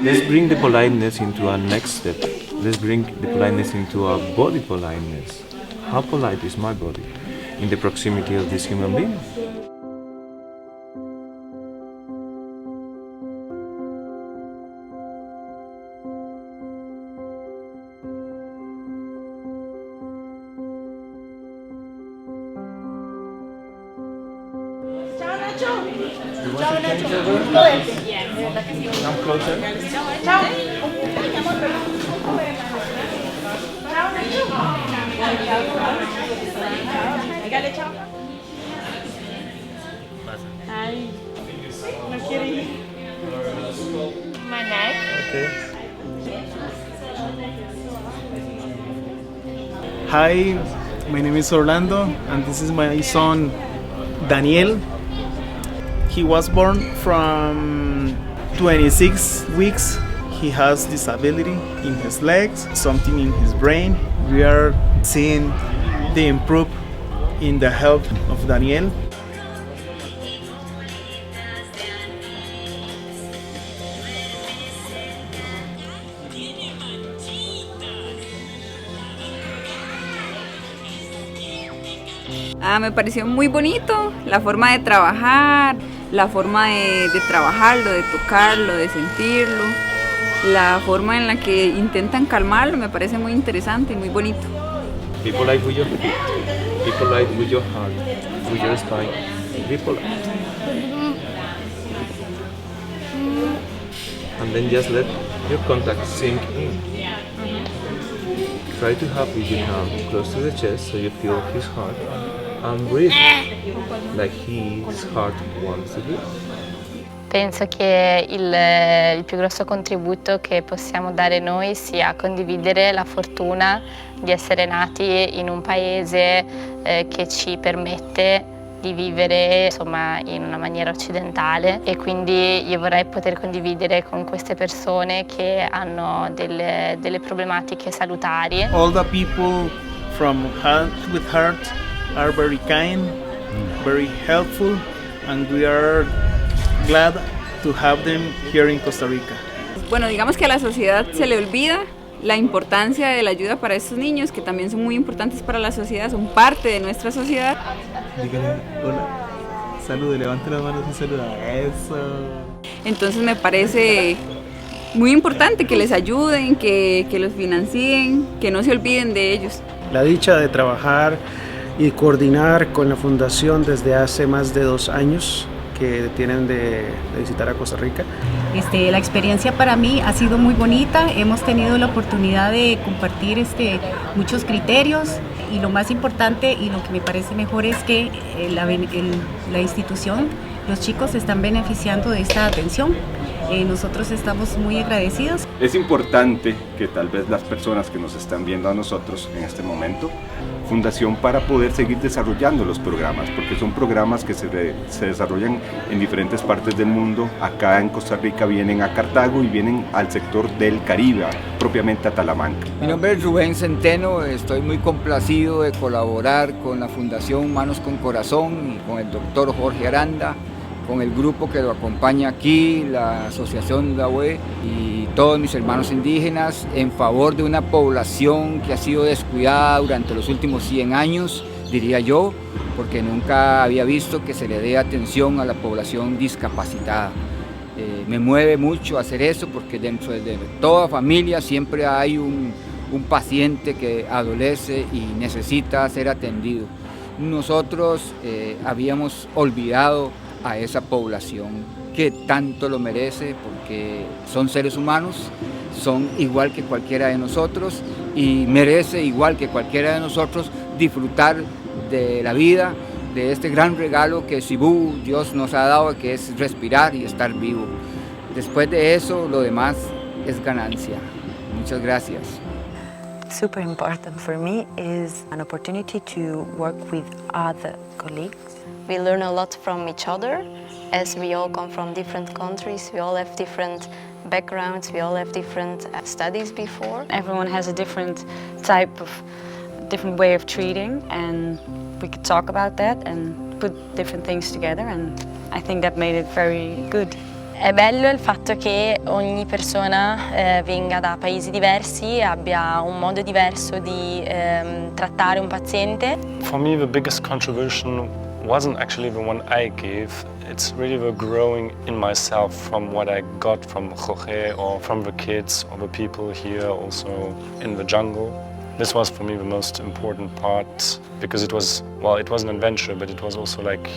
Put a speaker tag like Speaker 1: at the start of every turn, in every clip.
Speaker 1: Let's bring the politeness into our next step. Let's bring the politeness into our body politeness. How polite is my body in the proximity of this human being? Come closer.
Speaker 2: Ay, no quiere ir. My neck.
Speaker 1: Okay.
Speaker 3: Hi, my name is Orlando, and this is my son Daniel. He was born from 26 weeks. He has disability in his legs, something in his brain. We are seeing the improve in the health of Daniel.
Speaker 4: Me pareció muy bonito la forma de trabajar, la forma de trabajarlo, de tocarlo, de sentirlo, la forma en la que intentan calmarlo, me parece muy interesante y muy bonito.
Speaker 1: Be polite with your feet. Be polite with your heart, with your spine. Be polite. And then just let your contact sink in. Try to have your hand close to the chest so you feel his heart. And breathe like his heart wants to do.
Speaker 2: Penso che il più grosso contributo che possiamo dare noi sia condividere la fortuna di essere nati in un paese che ci permette di vivere insomma in una maniera occidentale, e quindi io vorrei poter condividere con queste persone che hanno delle problematiche salutari.
Speaker 3: All the people from Heart with Heart are very kind, very helpful, and we are glad to have them here in Costa Rica.
Speaker 4: Bueno, digamos que a la sociedad se le olvida la importancia de la ayuda para estos niños, que también son muy importantes para la sociedad, son parte de nuestra sociedad.
Speaker 3: Dígale, hola, salude, levante las manos y saluda. Eso.
Speaker 4: Entonces me parece muy importante que les ayuden, que los financien, que no se olviden de ellos.
Speaker 5: La dicha de trabajar y coordinar con la fundación desde hace más de 2 años que tienen de visitar a Costa Rica.
Speaker 6: La experiencia para mí ha sido muy bonita, hemos tenido la oportunidad de compartir muchos criterios, y lo más importante y lo que me parece mejor es que la institución, los chicos se están beneficiando de esta atención. Nosotros estamos muy agradecidos.
Speaker 7: Es importante que tal vez las personas que nos están viendo a nosotros en este momento, Fundación, para poder seguir desarrollando los programas, porque son programas que se desarrollan en diferentes partes del mundo. Acá en Costa Rica vienen a Cartago y vienen al sector del Caribe, propiamente a Talamanca.
Speaker 8: Mi nombre es Rubén Centeno, estoy muy complacido de colaborar con la Fundación Manos con Corazón y con el doctor Jorge Aranda, con el grupo que lo acompaña aquí, la Asociación HWH y todos mis hermanos indígenas, en favor de una población que ha sido descuidada durante los últimos 100 años, diría yo, porque nunca había visto que se le dé atención a la población discapacitada. Me mueve mucho hacer eso, porque dentro de toda familia siempre hay un paciente que adolece y necesita ser atendido. Nosotros habíamos olvidado a esa población que tanto lo merece, porque son seres humanos, son igual que cualquiera de nosotros y merece igual que cualquiera de nosotros disfrutar de la vida, de este gran regalo que Sibú, Dios nos ha dado, que es respirar y estar vivo. Después de eso, lo demás es ganancia. Muchas gracias.
Speaker 9: Super important for me is an opportunity to work with other colleagues.
Speaker 2: We learn a lot from each other, as we all come from different countries, we all have different backgrounds, we all have different studies before.
Speaker 10: Everyone has a different type of, different way of treating, and we could talk about that and
Speaker 9: put different things together, and I think that made it very good.
Speaker 2: È bello il fatto che ogni persona venga da paesi diversi e abbia un modo diverso di trattare un paziente.
Speaker 10: For me, the biggest contribution wasn't actually the one I gave. It's really the growing in myself from what I got from Jorge or from the kids or the people here also in the jungle. This was for me the most important part because it was an adventure, but it was also like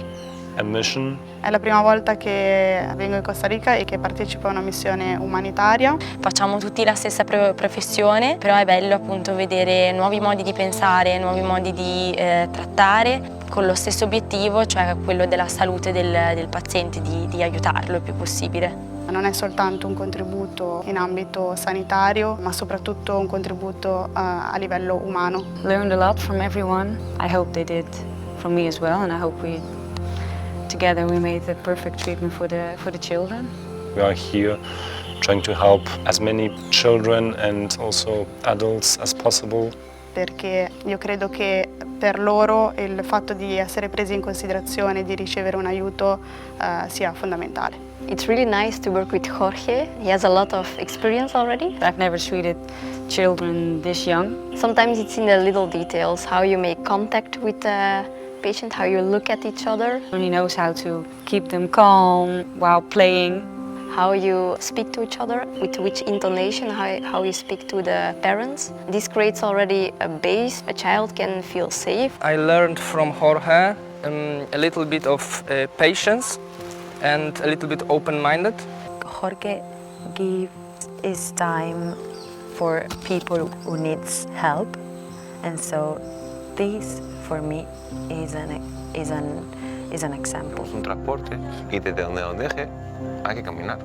Speaker 10: a mission.
Speaker 11: È la prima volta che vengo in Costa Rica e che partecipo a una missione umanitaria.
Speaker 2: Facciamo tutti la stessa professione, però è bello appunto vedere nuovi modi di pensare, nuovi modi di trattare con lo stesso obiettivo, cioè quello della salute del paziente, di aiutarlo il più possibile.
Speaker 11: Non è soltanto un contributo in ambito sanitario, ma soprattutto un contributo a livello umano.
Speaker 9: Learned a lot from everyone. I hope they did from me as well, and I hope together we made the perfect treatment for the children.
Speaker 10: We are here trying to help as many children and also adults as possible.
Speaker 11: Perché io credo che per loro il fatto di essere presi in considerazione, di ricevere un aiuto sia fondamentale.
Speaker 2: It's really nice to work with Jorge. He has a lot of experience already.
Speaker 9: I've never treated children this young.
Speaker 2: Sometimes it's in the little details, how you make contact with the patient, how you look at each other.
Speaker 9: He knows how to keep them calm while playing.
Speaker 2: How you speak to each other, with which intonation, how you speak to the parents. This creates already a base. A child can feel safe.
Speaker 12: I learned from Jorge a little bit of patience and a little bit open-minded.
Speaker 9: Jorge gives his time for people who needs help, and so this for me is an example.
Speaker 13: Un transporte y desde donde deje hay que caminar.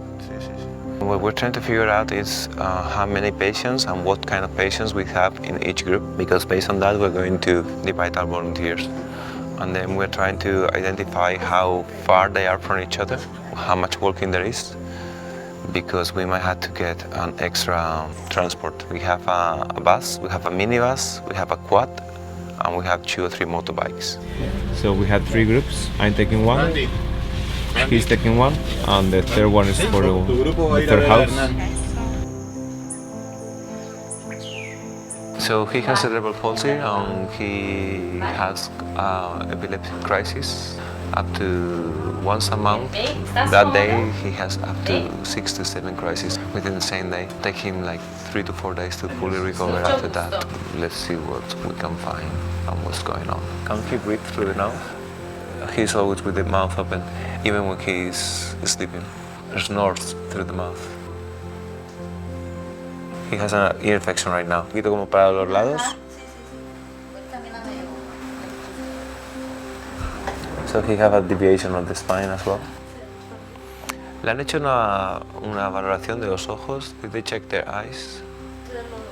Speaker 13: What we're trying to figure out is how many patients and what kind of patients we have in each group, because based on that we're going to divide our volunteers. And then we're trying to identify how far they are from each other, how much walking there is, because we might have to get an extra transport. We have a bus, we have a minibus, we have a quad, and we have 2 or 3 motorbikes.
Speaker 1: So we had 3 groups. I'm taking one, he's taking one, and the third one is for the third house.
Speaker 13: So he has cerebral palsy and he has epileptic crisis up to once a month. That day he has up to 6 to 7 crises within the same day. Take him like 3 to 4 days to fully recover after that. Let's see what we can find and what's going on. Can he breathe through the mouth? He's always with the mouth open, even when he's sleeping. He snores through the mouth. He has an ear infection right now. Un poquito como para los lados. So he have a deviation of the spine as well. Le han hecho una valoración de los ojos. Did they check their eyes?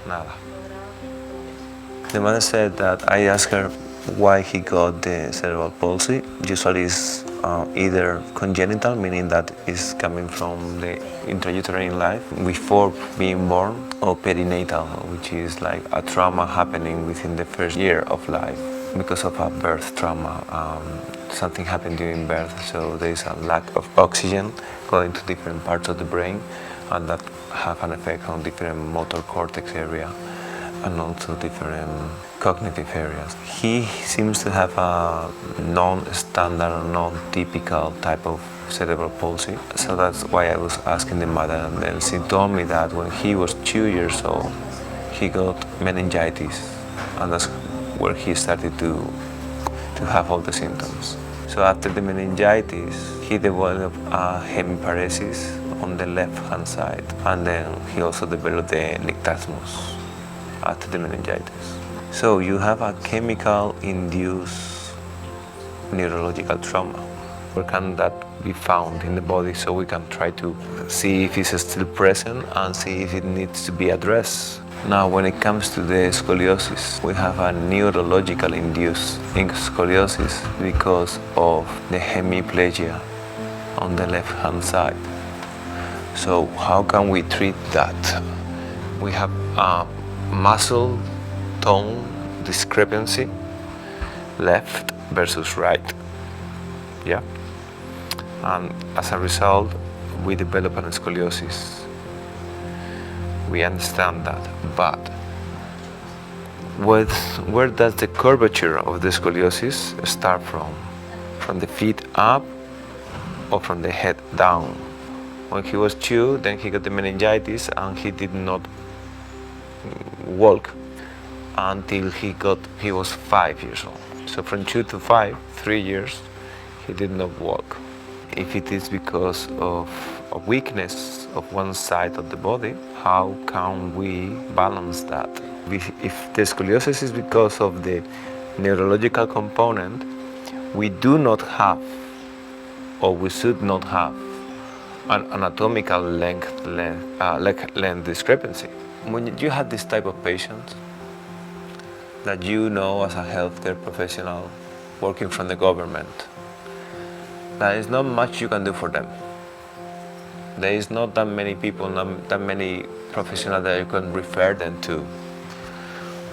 Speaker 13: Nada. The mother said that I asked her why he got the cerebral palsy. Usually it's either congenital, meaning that it's coming from the intrauterine life before being born, or perinatal, which is like a trauma happening within the first year of life because of a birth trauma. Something happened during birth, so there is a lack of oxygen going to different parts of the brain, and that have an effect on different motor cortex area and also different cognitive areas. He seems to have a non-standard, non-typical type of cerebral palsy. So that's why I was asking the mother, and then she told me that when he was 2 years old, he got meningitis, and that's where he started to have all the symptoms. So after the meningitis, he developed a hemiparesis on the left-hand side, and then he also developed the nystagmus after the meningitis. So you have a chemical-induced neurological trauma. Where can that be found in the body, so we can try to see if it's still present and see if it needs to be addressed. Now, when it comes to the scoliosis, we have a neurological induced scoliosis because of the hemiplegia on the left-hand side. So how can we treat that? We have a muscle tone discrepancy, left versus right. Yeah? And as a result, we develop an scoliosis. We understand that, but where does the curvature of the scoliosis start from? From the feet up or from the head down? When he was 2, then he got the meningitis and he did not walk until he was 5 years old. So from 2 to 5, 3 years, he did not walk. If it is because of a weakness of one side of the body, how can we balance that? If the scoliosis is because of the neurological component, we do not have, or we should not have, an anatomical length discrepancy. When you have this type of patients that you know as a healthcare professional working from the government, there is not much you can do for them. There is not that many people, not that many professionals that you can refer them to.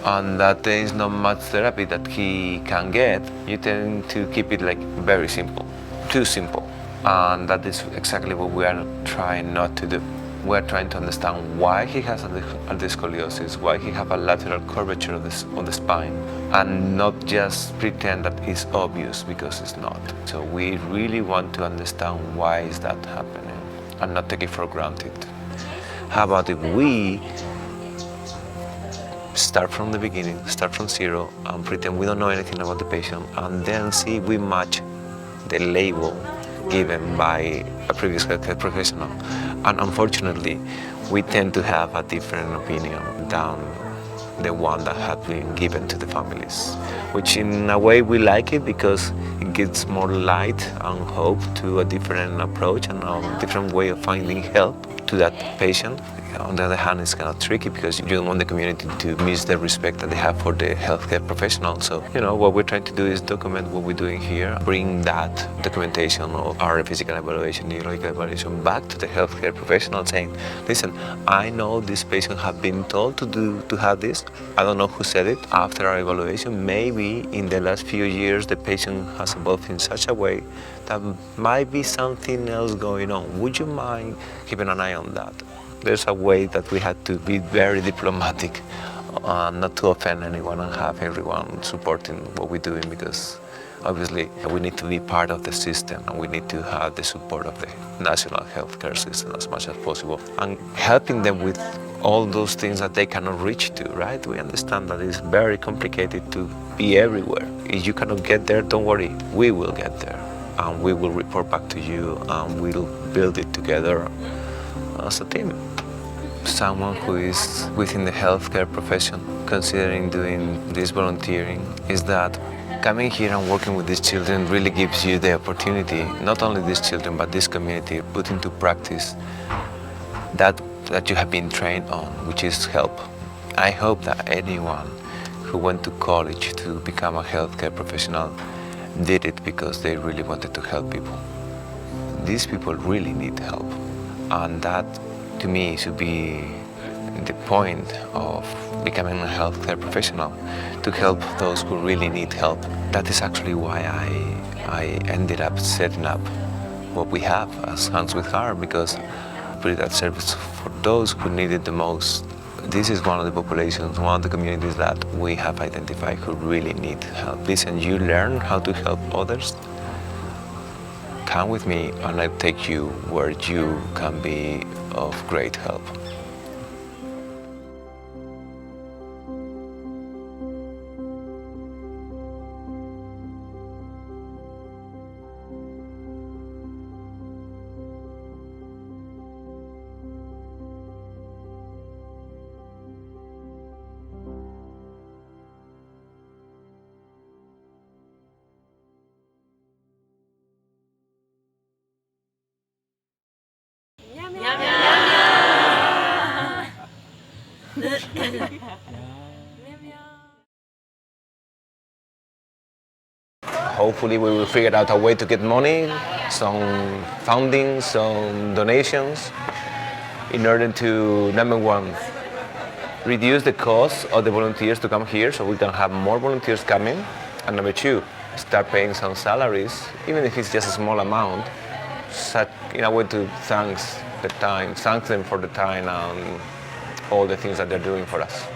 Speaker 13: And that there is not much therapy that he can get. You tend to keep it like very simple, too simple. And that is exactly what we are trying not to do. We are trying to understand why he has a scoliosis, why he has a lateral curvature of the spine, and not just pretend that it's obvious, because it's not. So we really want to understand why is that happening and not take it for granted. How about if we start from the beginning, start from zero, and pretend we don't know anything about the patient, and then see if we match the label given by a previous healthcare professional. And unfortunately, we tend to have a different opinion than the one that had been given to the families, which in a way we like it because it gives more light and hope to a different approach and a different way of finding help to that patient. On the other hand, it's kind of tricky because you don't want the community to miss the respect that they have for the healthcare professional. So, what we're trying to do is document what we're doing here, bring that documentation of our physical evaluation, neurological evaluation back to the healthcare professional saying, listen, I know this patient have been told to have this. I don't know who said it. After our evaluation, maybe in the last few years, the patient has evolved in such a way that might be something else going on. Would you mind keeping an eye on that? There's a way that we had to be very diplomatic, not to offend anyone and have everyone supporting what we're doing, because obviously we need to be part of the system and we need to have the support of the national healthcare system as much as possible and helping them with all those things that they cannot reach to, right? We understand that it's very complicated to be everywhere. If you cannot get there, don't worry, we will get there and we will report back to you and we'll build it together as a team. Someone who is within the healthcare profession considering doing this volunteering is that coming here and working with these children really gives you the opportunity, not only these children but this community, put into practice that you have been trained on, which is help. I hope that anyone who went to college to become a healthcare professional did it because they really wanted to help people. These people really need help. And that, to me, should be the point of becoming a healthcare professional, to help those who really need help. That is actually why I ended up setting up what we have as Hands with Heart, because put it at service for those who need it the most. This is one of the populations, one of the communities that we have identified who really need help. Listen, you learn how to help others. Come with me and I'll take you where you can be of great help. Hopefully we will figure out a way to get money, some funding, some donations, in order to, number one, reduce the cost of the volunteers to come here so we can have more volunteers coming, and number two, start paying some salaries, even if it's just a small amount, in a way to thank them for the time and all the things that they're doing for us.